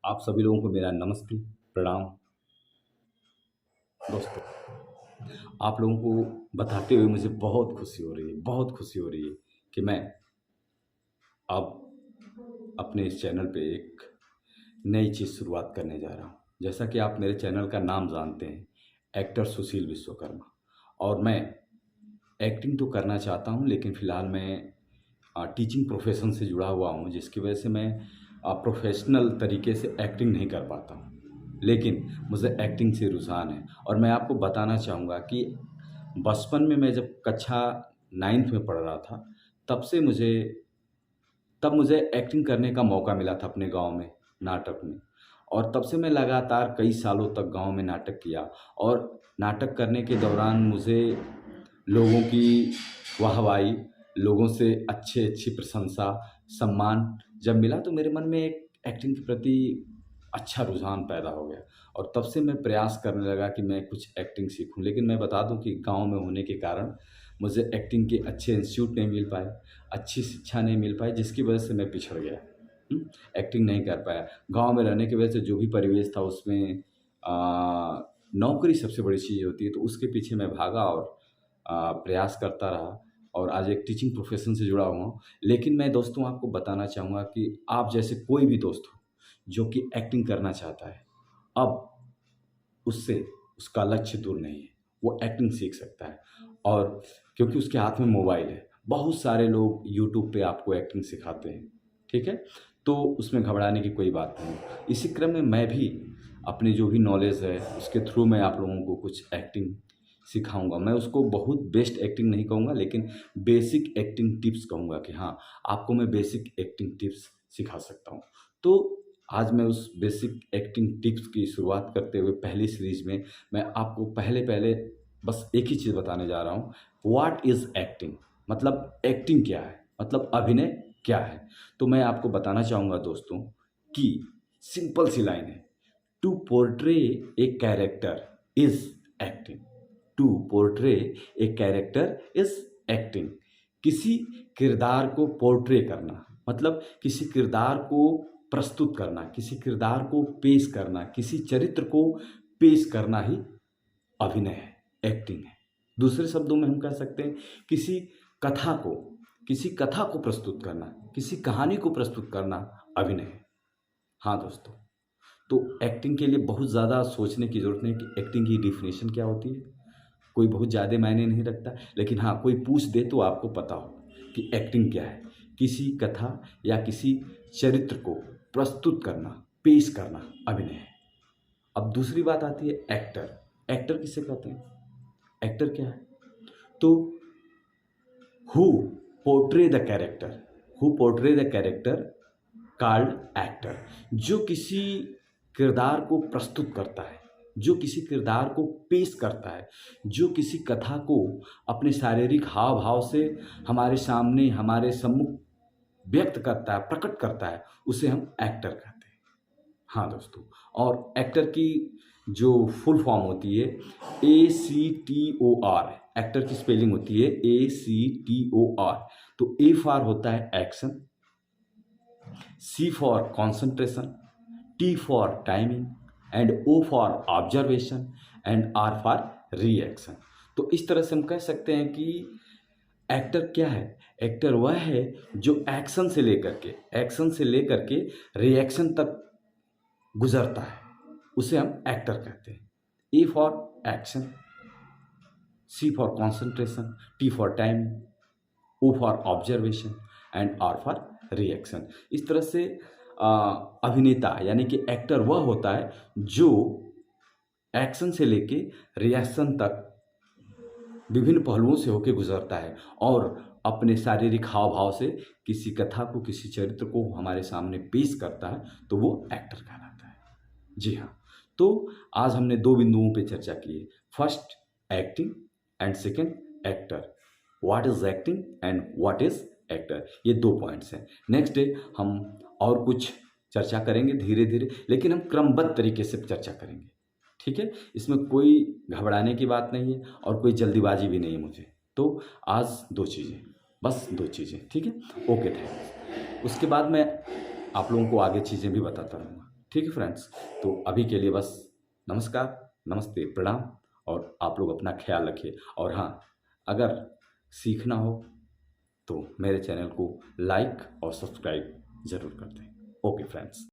आप सभी लोगों को मेरा नमस्ते, प्रणाम। दोस्तों, आप लोगों को बताते हुए मुझे बहुत खुशी हो रही है, बहुत खुशी हो रही है कि मैं अब अपने इस चैनल पे एक नई चीज़ शुरुआत करने जा रहा हूँ। जैसा कि आप मेरे चैनल का नाम जानते हैं, एक्टर सुशील विश्वकर्मा। और मैं एक्टिंग तो करना चाहता हूँ, लेकिन फ़िलहाल मैं टीचिंग प्रोफ़ेशन से जुड़ा हुआ हूँ, जिसकी वजह से मैं प्रोफ़ेशनल तरीके से एक्टिंग नहीं कर पाता हूँ। लेकिन मुझे एक्टिंग से रुझान है और मैं आपको बताना चाहूँगा कि बचपन में मैं जब कक्षा 9th में पढ़ रहा था, तब से मुझे तब मुझे एक्टिंग करने का मौका मिला था अपने गाँव में, नाटक में। और तब से मैं लगातार कई सालों तक गाँव में नाटक किया और नाटक करने के दौरान मुझे लोगों की वाहवाही, लोगों से अच्छी प्रशंसा, सम्मान जब मिला तो मेरे मन में एक एक्टिंग के प्रति अच्छा रुझान पैदा हो गया और तब से मैं प्रयास करने लगा कि मैं कुछ एक्टिंग सीखूँ। लेकिन मैं बता दूँ कि गाँव में होने के कारण मुझे एक्टिंग के अच्छे इंस्टीट्यूट नहीं मिल पाए, अच्छी शिक्षा नहीं मिल पाई, जिसकी वजह से मैं पिछड़ गया। हुँ? एक्टिंग नहीं कर पाया। गाँव में रहने की वजह से जो भी परिवेश था उसमें नौकरी सबसे बड़ी चीज़ होती है, तो उसके पीछे मैं भागा और प्रयास करता रहा और आज एक टीचिंग प्रोफ़ेशन से जुड़ा हुआ हूँ। लेकिन मैं दोस्तों आपको बताना चाहूँगा कि आप जैसे कोई भी दोस्त हो, जो कि एक्टिंग करना चाहता है, अब उससे उसका लक्ष्य दूर नहीं है। वो एक्टिंग सीख सकता है और क्योंकि उसके हाथ में मोबाइल है, बहुत सारे लोग यूट्यूब पे आपको एक्टिंग सिखाते हैं, ठीक है? तो उसमें घबराने की कोई बात नहीं। इसी क्रम में मैं भी अपनी जो भी नॉलेज है, उसके थ्रू मैं आप लोगों को कुछ एक्टिंग सिखाऊँगा। मैं उसको बहुत बेस्ट एक्टिंग नहीं कहूँगा, लेकिन बेसिक एक्टिंग टिप्स कहूँगा कि हाँ, आपको मैं बेसिक एक्टिंग टिप्स सिखा सकता हूँ। तो आज मैं उस बेसिक एक्टिंग टिप्स की शुरुआत करते हुए पहली सीरीज़ में मैं आपको पहले-पहले बस एक ही चीज़ बताने जा रहा हूँ, व्हाट इज़ एक्टिंग? मतलब एक्टिंग क्या है? मतलब अभिनय क्या है? तो मैं आपको बताना चाहूँगा दोस्तों कि सिंपल सी लाइन है, to portray a character is acting. To portray a character is acting. किसी किरदार को पोर्ट्रे करना, मतलब किसी किरदार को प्रस्तुत करना, किसी किरदार को पेश करना, किसी चरित्र को पेश करना ही अभिनय है, एक्टिंग है। दूसरे शब्दों में हम कह सकते हैं किसी कथा को किसी कथा को प्रस्तुत करना, किसी कहानी को प्रस्तुत करना अभिनय है। हाँ दोस्तों, तो एक्टिंग के लिए बहुत ज़्यादा सोचने की ज़रूरत नहीं कि एक्टिंग की डेफ़िनेशन क्या होती है। कोई बहुत ज़्यादा मायने नहीं रखता, लेकिन हाँ, कोई पूछ दे तो आपको पता हो कि एक्टिंग क्या है। किसी कथा या किसी चरित्र को प्रस्तुत करना, पेश करना अभिनय है। अब दूसरी बात आती है एक्टर। एक्टर किसे कहते हैं? एक्टर क्या है? तो who portray the character who portray the character called actor. जो किसी किरदार को प्रस्तुत करता है, जो किसी किरदार को पेश करता है, जो किसी कथा को अपने शारीरिक हाव भाव से हमारे सामने, हमारे सम्मुख व्यक्त करता है, प्रकट करता है, उसे हम एक्टर कहते हैं। हाँ दोस्तों, और एक्टर की जो फुल फॉर्म होती है ACTOR, एक्टर की स्पेलिंग होती है ACTOR। तो ए फॉर होता है action, C for concentration, T for timing and O for observation and R for reaction. तो इस तरह से हम कह सकते हैं कि एक्टर क्या है? एक्टर वह है जो एक्शन से लेकर के रिएक्शन तक गुजरता है, उसे हम एक्टर कहते हैं। A for action, C for concentration, T for time, O for observation and R for reaction. इस तरह से अभिनेता यानी कि एक्टर वह होता है जो एक्शन से लेके रिएक्शन तक विभिन्न पहलुओं से होकर गुजरता है और अपने शारीरिक हाव भाव से किसी कथा को, किसी चरित्र को हमारे सामने पेश करता है, तो वो एक्टर कहलाता है। जी हाँ, तो आज हमने 2 बिंदुओं पे चर्चा की है। First acting and second actor. What is acting and what is actor, ये 2 पॉइंट्स हैं। नेक्स्ट डे हम और कुछ चर्चा करेंगे धीरे-धीरे, लेकिन हम क्रमबद्ध तरीके से चर्चा करेंगे, ठीक है? इसमें कोई घबराने की बात नहीं है और कोई जल्दीबाजी भी नहीं है मुझे। तो आज 2 चीज़ें, बस 2 चीज़ें, ठीक है? Okay thanks. उसके बाद मैं आप लोगों को आगे चीज़ें भी बताता रहूँगा। ठीक है फ्रेंड्स, तो अभी के लिए बस नमस्कार, नमस्ते, प्रणाम और आप लोग अपना ख्याल रखिए। और हाँ, अगर सीखना हो तो मेरे चैनल को लाइक और सब्सक्राइब ज़रूर कर दें। Okay friends.